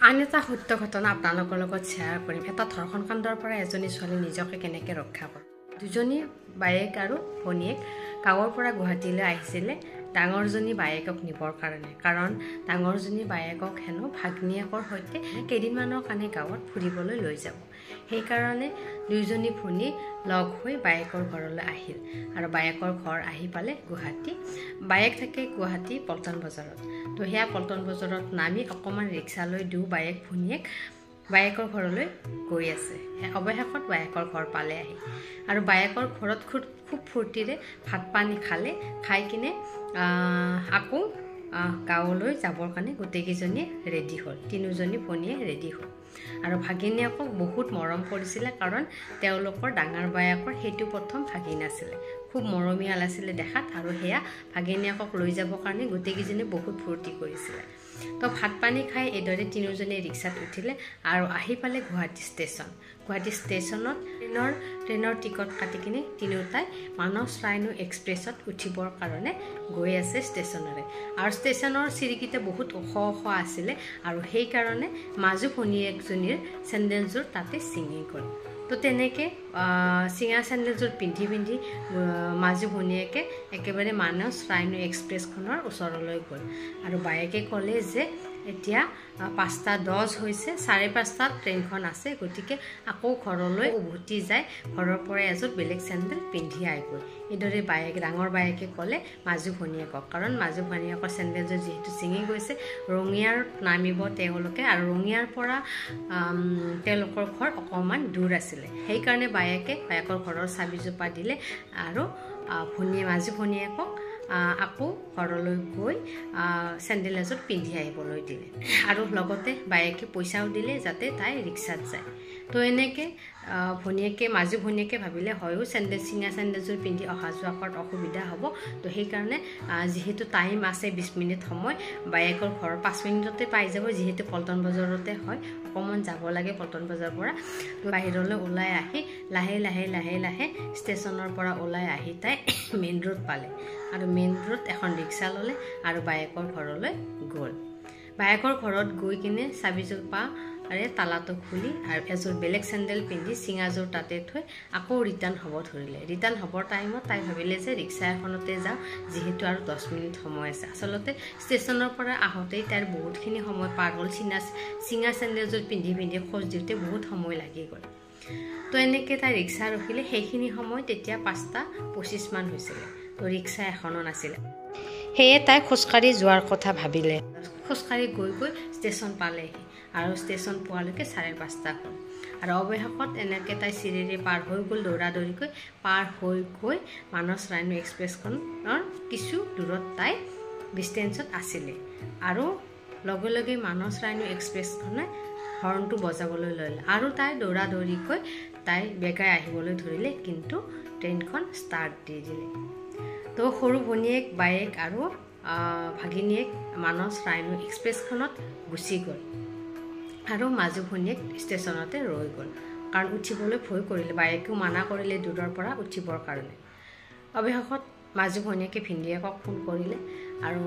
আন এটা সত্য ঘটনা আপোনালোকৰ লগত শ্বেয়াৰ কৰিম। এটা ধৰ্ষণ কাণ্ডৰ পৰা এজনী ছোৱালী নিজকে কেনেকৈ ৰক্ষা কৰে। দুজনী বায়েক আৰু ভনীয়েক গাঁৱৰ পৰা গুৱাহাটীলৈ আহিছিলে ডাঙৰজনী বায়েকক নিবৰ কাৰণে। কাৰণ ডাঙৰজনী বায়েকক হেনো ভাগনীয়েকৰ সৈতে কেইদিনমানৰ কাৰণে গাঁৱত ফুৰিবলৈ লৈ যাব। সেইকাৰণে দুয়োজনী ভনী লগ হৈ বায়েকৰ ঘৰলৈ আহিল আৰু বায়েকৰ ঘৰ আহি পালে গুৱাহাটী। বায়েক থাকে গুৱাহাটী পল্টন বজাৰত। তো সেয়া পল্টন বজাৰত নামি অকণমান ৰিক্সালৈ দিওঁ বায়েক ভনীয়েক বায়েকৰ ঘৰলৈ গৈ আছে। অৱশেষত বায়েকৰ ঘৰ পালে আহি আৰু বায়েকৰ ঘৰত খুব ফূৰ্তিৰে ভাত পানী খালে। খাই কিনে আকৌ গাঁৱলৈ যাবৰ কাৰণে গোটেইকেইজনীয়ে ৰেডি হ'ল। তিনিওজনী ভনীয়ে ৰেডি হ'ল আৰু ভাগিনীয়েকক বহুত মৰম কৰিছিলে। কাৰণ তেওঁলোকৰ ডাঙৰ বায়েকৰ সেইটো প্ৰথম ভাগিন আছিলে, খুব মৰমীয়াল আছিলে দেখাত। আৰু সেয়া ভাগিনীয়েকক লৈ যাবৰ কাৰণে গোটেইকেইজনীয়ে বহুত ফূৰ্তি কৰিছিলে। তো ভাত পানী খাই এইদৰে তিনিওজনীয়ে ৰিক্সাত উঠিলে আৰু আহি পালে গুৱাহাটী ষ্টেচন। গুৱাহাটী ষ্টেচনত ট্ৰেইনৰ টিকট কাটি কিনে তিনিওটাই মানস ৰাইনো এক্সপ্ৰেছত উঠিবৰ কাৰণে গৈ আছে ষ্টেচনৰে। আৰু ষ্টেচনৰ চিৰিকিটা বহুত ওখ ওখ আছিলে আৰু সেইকাৰণে মাজু ভনীয়েকজনীৰ চেণ্ডেলযোৰ তাতে ছিঙি গ'ল। তো তেনেকৈ চিঙা চেণ্ডেলযোৰ পিন্ধি মাজু ভনীয়েকে একেবাৰে মানস ৰাইনো এক্সপ্ৰেছখনৰ ওচৰলৈ গ'ল আৰু বায়েকে ক'লে যে এতিয়া 5:10 হৈছে, 5:30 ট্ৰেইনখন আছে, গতিকে আকৌ ঘৰলৈ উভতি যায় ঘৰৰ পৰা এযোৰ বেলেগ চেণ্ডেল পিন্ধি আহিবই। এইদৰে ডাঙৰ বায়েকে ক'লে মাজু ভনীয়েকক। কাৰণ মাজু ভনীয়েকৰ চেণ্ডেলযোৰ যিহেতু ছিঙি গৈছে, ৰঙিয়াত নামিব তেওঁলোকে আৰু ৰঙিয়াৰ পৰা তেওঁলোকৰ ঘৰ অকণমান দূৰ আছিলে। সেইকাৰণে বায়েকৰ ঘৰৰ চাবিজোপা দিলে আৰু মাজু ভনীয়েকক আকৌ ঘৰলৈ গৈ চেণ্ডেল এযোৰ পিন্ধি আহিবলৈ দিলে আৰু লগতে বায়েকে পইচাও দিলে যাতে তাই ৰিক্সাত যায়। তো এনেকৈ মাজু ভনীয়েকে ভাবিলে হয়ো চিঙা চেণ্ডেলযোৰ পিন্ধি অহা যোৱা কৰাত অসুবিধা হ'ব। তো সেইকাৰণে যিহেতু টাইম আছে 20 মিনিট সময়, বায়েকৰ ঘৰৰ 5 মিনিটতে পাই যাব, যিহেতু পল্টন বজাৰতে হয়, অকণমান যাব লাগে পল্টন বজাৰৰ পৰা। বাহিৰলৈ ওলাই আহি লাহে লাহে ষ্টেচনৰ পৰা ওলাই আহি তাই মেইন ৰোড পালে আৰু মেইন ৰোড এখন ৰিক্সা ল'লে আৰু বায়েকৰ ঘৰলৈ গ'ল। বায়েকৰ ঘৰত গৈ কিনে চাবিজোপা তালাটো খুলি আৰু এযোৰ বেলেগ চেণ্ডেল পিন্ধি চিঙাযোৰ তাতে থৈ আকৌ ৰিটাৰ্ণ হ'ব ধৰিলে। ৰিটাৰ্ণ হ'বৰ টাইমত তাই ভাবিলে যে ৰিক্সা এখনতে যাওঁ, যিহেতু আৰু 10 মিনিট সময় আছে। আচলতে ষ্টেচনৰ পৰা আহোঁতেই তাইৰ বহুতখিনি সময় পাৰ হ'ল। চিঙা চেণ্ডেলযোৰ পিন্ধি খোজ দিওঁতে বহুত সময় লাগি গ'ল। তো এনেকৈ তাই ৰিক্সা ৰখিলে। সেইখিনি সময় তেতিয়া 5:25 মান হৈছিলে। তো ৰিক্সা এখনো নাছিলে, সেয়ে তাই খোজকাঢ়ি যোৱাৰ কথা ভাবিলে। খোজকাঢ়ি গৈ ষ্টেচন পালেহি আৰু ষ্টেচন পোৱালৈকে 5:30 হ'ল আৰু অৱশেষত এনেকৈ তাই চিৰিৰে পাৰ হৈ গ'ল। দৌৰাদৌৰিকৈ পাৰ হৈ গৈ মানস ৰাইনো এক্সপ্ৰেছখনৰ কিছু দূৰত তাই ডিষ্টেঞ্চত আছিলে আৰু লগে লগে মানস ৰাইনো এক্সপ্ৰেছখনে হৰ্ণটো বজাবলৈ ল'লে আৰু তাই দৌৰাদৌৰিকৈ তাই বেগাই আহিবলৈ ধৰিলে, কিন্তু ট্ৰেইনখন ষ্টাৰ্ট দি দিলে। তো সৰু ভনীয়েক বায়েক আৰু ভাগিনীয়েক মানস ৰাইনো এক্সপ্ৰেছখনত গুচি গ'ল আৰু মাজু ভনীয়েক ষ্টেচনতে ৰৈ গ'ল। কাৰণ উঠিবলৈ ভয় কৰিলে, বায়েকেও মানা কৰিলে দূৰৰ পৰা উঠিবৰ কাৰণে। অৱশেষত মাজু ভনীয়েকে ভিনদেউকক ফোন কৰিলে আৰু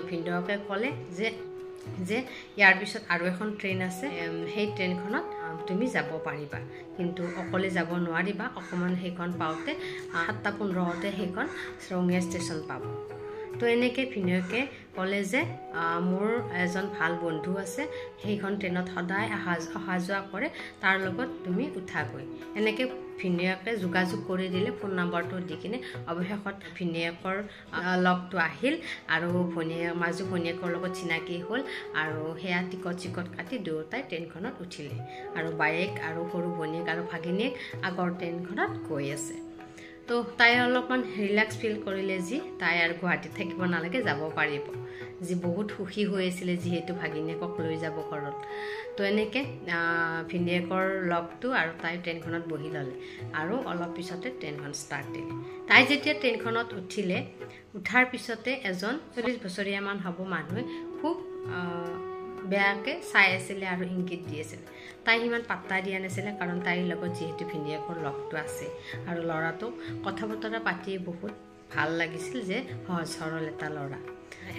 ভিনদেউকে ক'লে যে ইয়াৰ পিছত আৰু এখন ট্ৰেইন আছে, সেই ট্ৰেইনখনত তুমি যাব পাৰিবা, কিন্তু অকলে যাব নোৱাৰিবা। অকণমান সেইখন পাওঁতে 7:15 সেইখন ৰঙিয়া ষ্টেচন পাব। তো এনেকৈ ভিনদেউকে ক'লে যে মোৰ এজন ভাল বন্ধু আছে, সেইখন ট্ৰেইনত সদায় অহা যোৱা কৰে, তাৰ লগত তুমি উঠাগৈ। এনেকৈ ভিনদেউকে যোগাযোগ কৰি দিলে, ফোন নম্বৰটো দি কিনে। অৱশেষত ভিনদেউকৰ লগটো আহিল আৰু মাজু ভনীয়েকৰ লগত চিনাকি হ'ল আৰু সেয়া টিকট কাটি দুয়োটাই ট্ৰেইনখনত উঠিলে আৰু বায়েক আৰু সৰু ভনীয়েক আৰু ভাগিনীয়েক আগৰ ট্ৰেইনখনত গৈ আছে। তো তাই অলপমান ৰিলেক্স ফিল কৰিলে, যি তাই আৰু গুৱাহাটীত থাকিব নালাগে, যাব পাৰিব। বহুত সুখী হৈ আছিলে যিহেতু ভাগিনীয়েকক লৈ যাব ঘৰত। তো এনেকৈ ভিনদেউকৰ লগটো আৰু তাই ট্ৰেইনখনত বহি ল'লে আৰু অলপ পিছতে ট্ৰেইনখন ষ্টাৰ্ট দিলে। তাই যেতিয়া ট্ৰেইনখনত উঠিলে, উঠাৰ পিছতে এজন 40 বছৰীয়ামান হ'ব মানুহে খুব বেয়াকৈ চাই আছিলে আৰু ইংগিত দি আছিলে। তাই সিমান পাত্তা দিয়া নাছিলে, কাৰণ তাইৰ লগত যিহেতু ভিনদেউকৰ লগটো আছে আৰু ল'ৰাটোক কথা বতৰা পাতি বহুত ভাল লাগিছিল যে সহজ সৰল এটা ল'ৰা।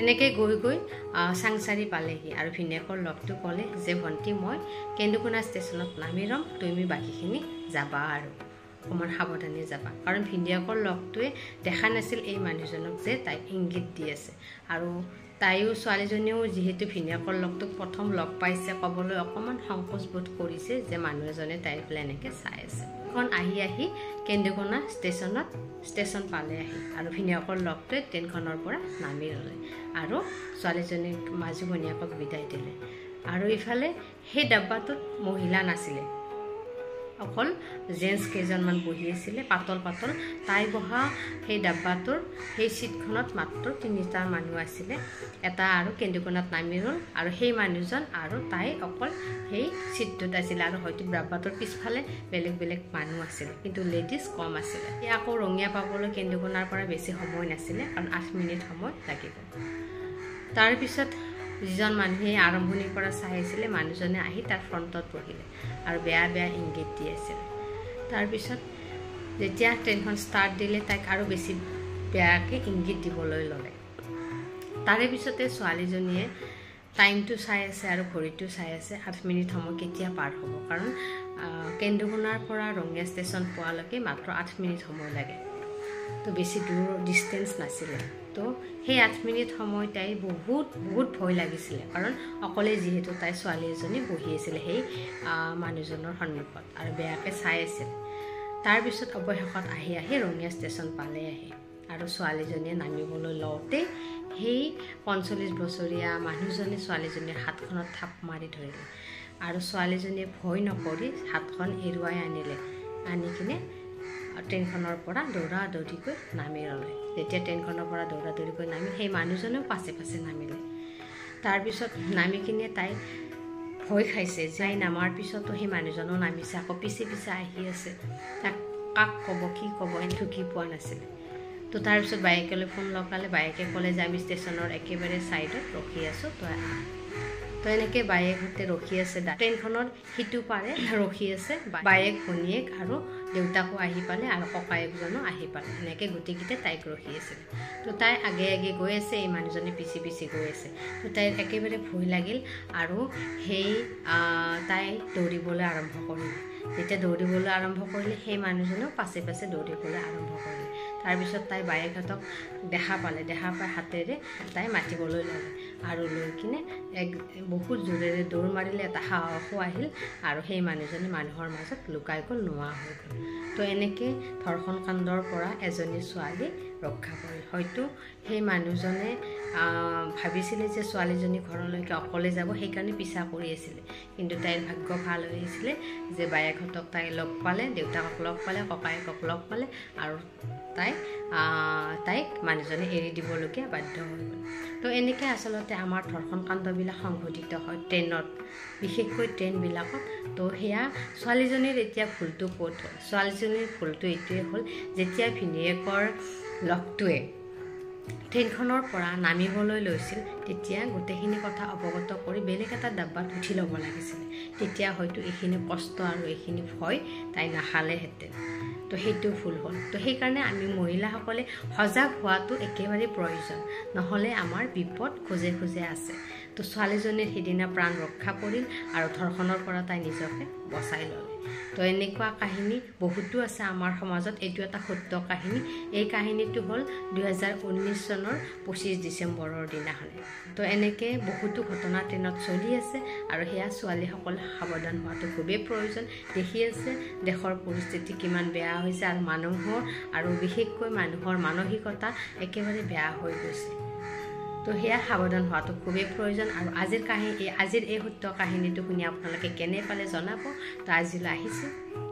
এনেকৈ গৈ গৈ চাংচাৰি পালেহি আৰু ভিনিয়েকৰ লগটো ক'লে যে ভণ্টি মই কেন্দুকোনা ষ্টেচনত নামি ৰ'ম, তুমি বাকীখিনি যাবা আৰু অকণমান সাৱধানে যাবা। কাৰণ ভিনিয়েকৰ লগটোৱে দেখা নাছিল এই মানুহজনক যে তাইক ইংগিত দি আছে। আৰু তাইও ছোৱালীজনীও যিহেতু ভিনিয়েকৰ লগটোক প্ৰথম লগ পাইছে ক'বলৈ অকণমান সংকোচ বোধ কৰিছে যে মানুহ এজনে তাইৰ বোলে এনেকৈ চাই আছে। এখন আহি কেন্দুকোনা ষ্টেচন পালে আহি আৰু ভিনিয়েকৰ লগটোৱে ট্ৰেইনখনৰ পৰা নামি ল'লে আৰু ছোৱালীজনীক মাজু ভনীয়েকক বিদায় দিলে। আৰু ইফালে সেই ডাব্বাটোত মহিলা নাছিলে, অকল জেণ্টছ কেইজনমান বহি আছিলে পাতল। তাই বহা সেই ডাব্বাটোৰ সেই ছিটখনত মাত্ৰ 3টা মানুহ আছিলে। এটা আৰু কেন্দুকোনাত নামি ৰ'ল আৰু সেই মানুহজন আৰু তাই অকল সেই ছিটটোত আছিলে। আৰু হয়তো ডাব্বাটোৰ পিছফালে বেলেগ মানুহ আছিলে, কিন্তু লেডিজ কম আছিলে। আকৌ ৰঙিয়া পাবলৈ কেন্দুকোনাৰ পৰা বেছি সময় নাছিলে, কাৰণ 8 মিনিট সময় লাগিব। তাৰপিছত যিজন মানুহে আৰম্ভণিৰ পৰা চাই আছিলে মানুহজনে আহি তাৰ ফ্ৰণ্টত বহিলে আৰু বেয়া ইংগিত দি আছিলে। তাৰপিছত যেতিয়া ট্ৰেইনখন ষ্টাৰ্ট দিলে তাইক আৰু বেছি বেয়াকৈ ইংগিত দিবলৈ ল'লে। তাৰে পিছতে ছোৱালীজনীয়ে টাইমটো চাই আছে আৰু ঘড়ীটো চাই আছে 8 মিনিট সময় কেতিয়া পাৰ হ'ব, কাৰণ কেন্দুকোনাৰ পৰা ৰঙিয়া ষ্টেচন পোৱালৈকে মাত্ৰ 8 মিনিট সময় লাগে। তো বেছি দূৰ ডিষ্টেঞ্চ নাছিলে। তো সেই 8 মিনিট সময় তাই বহুত ভয় লাগিছিলে, কাৰণ অকলে যিহেতু তাই ছোৱালী এজনী বহি আছিলে সেই মানুহজনৰ সন্মুখত আৰু বেয়াকৈ চাই আছিল। তাৰপিছত অৱশেষত আহি ৰঙিয়া ষ্টেচন পালে আহি আৰু ছোৱালীজনীয়ে নামিবলৈ লওঁতে সেই 45 বছৰীয়া মানুহজনে ছোৱালীজনীৰ হাতখনত থাপ মাৰি ধৰিলে আৰু ছোৱালীজনীয়ে ভয় নকৰি হাতখন এৰুৱাই আনি কিনে ট্ৰেইনখনৰ পৰা দৌৰাদৌৰিকৈ নামি ৰ'লে। যেতিয়া ট্ৰেইনখনৰ পৰা দৌৰাদৌৰিকৈ নামি সেই মানুহজনেও পাছে নামিলে। তাৰপিছত নামি কিনে তাই ভয় খাইছে, যাই নামাৰ পিছতো সেই মানুহজনো নামিছে, আকৌ পিছে আহি আছে। তাক কাক ক'ব কি ক'ব ঢুকি পোৱা নাছিলে। তো তাৰপিছত বায়েকলৈ ফোন লগালে। বায়েকে ক'লে যে আমি ষ্টেচনৰ একেবাৰে ছাইডত ৰখি আছোঁ, তই আহ। তো এনেকৈ বায়েকহঁতে ৰখি আছে, ট্ৰেইনখনৰ সিটো পাৰে ৰখি আছে। বায়েক ভনীয়েক আৰু দেউতাকো আহি পালে আৰু ককায়েকজনো আহি পালে। এনেকৈ গোটেইকেইটা তাইক ৰখি আছিলে। তো তাই আগে গৈ আছে, এই মানুহজনে পিছে গৈ আছে। তো তাইৰ একেবাৰে ভয় লাগিল আৰু তাই দৌৰিবলৈ আৰম্ভ কৰিলে। যেতিয়া দৌৰিবলৈ আৰম্ভ কৰিলে সেই মানুহজনেও পাছে দৌৰিবলৈ আৰম্ভ কৰিলে। তাৰপিছত তাই বায়েকহঁতক দেখা পাই হাতেৰে তাই মাতিবলৈ ল'লে আৰু লৈ কিনে বহুত জোৰেৰে দৌৰ মাৰিলে। এটা সাহসো আহিল আৰু সেই মানুহজনী মানুহৰ মাজত লুকাই গ'ল, নোহোৱা হৈ গ'ল। তো এনেকৈ ধৰ্ষণ কাণ্ডৰ পৰা এজনী ছোৱালী ৰক্ষা পৰিল। হয়তো সেই মানুহজনে ভাবিছিলে যে ছোৱালীজনী ঘৰলৈকে অকলে যাব, সেইকাৰণে পিছা কৰি আছিলে। কিন্তু তাইৰ ভাগ্য ভাল হৈছিলে যে বায়েকহঁতক তাই লগ পালে, দেউতাকক লগ পালে, ককায়েকক লগ পালে আৰু তাইক মানুহজনে এৰি দিবলগীয়া বাধ্য হৈ গ'ল। তো এনেকৈ আচলতে আমাৰ ধৰ্ষণ কাণ্ডবিলাক সংঘটিত হয় ট্ৰেইনত, বিশেষকৈ ট্ৰেইনবিলাকত। তো সেয়া ছোৱালীজনীৰ এতিয়া ভুলটো ক'ত হ'ল? ছোৱালীজনীৰ ভুলটো এইটোৱে হ'ল, যেতিয়া ভিনিয়েকৰ লগটোৱে ট্ৰেইনখনৰ পৰা নামিবলৈ লৈছিল তেতিয়া গোটেইখিনি কথা অৱগত কৰি বেলেগ এটা ডাব্বাত উঠি ল'ব লাগিছিলে। তেতিয়া হয়তো এইখিনি কষ্ট আৰু এইখিনি ভয় তাই নাখালেহেঁতেন। তো সেইটো ভুল হ'ল। তো সেইকাৰণে আমি মহিলাসকলে সজাগ হোৱাটো একেবাৰে প্ৰয়োজন, নহ'লে আমাৰ বিপদ খোজে আছে। তো ছোৱালীজনীৰ সিদিনা প্ৰাণ ৰক্ষা পৰিল আৰু ধৰ্ষণৰ পৰা তাই নিজকে বচাই ল'লে। তো এনেকুৱা কাহিনী বহুতো আছে আমাৰ সমাজত। এইটো এটা সত্য কাহিনী। এই কাহিনীটো হ'ল 2019 চনৰ 25 ডিচেম্বৰৰ দিনাখনে। তো এনেকৈ বহুতো ঘটনা ট্ৰেইনত চলি আছে আৰু সেয়া ছোৱালীসকল সাৱধান হোৱাটো খুবেই প্ৰয়োজন। দেখি আছে দেশৰ পৰিস্থিতি কিমান বেয়া হৈছে আৰু বিশেষকৈ মানুহৰ মানসিকতা একেবাৰে বেয়া হৈ গৈছে। তো সেয়া সাৱধান হোৱাটো খুবেই প্ৰয়োজন। আৰু আজিৰ এই সত্য কাহিনীটো শুনি আপোনালোকে কেনে পালে জনাব। তো আজিলৈ আহিছোঁ।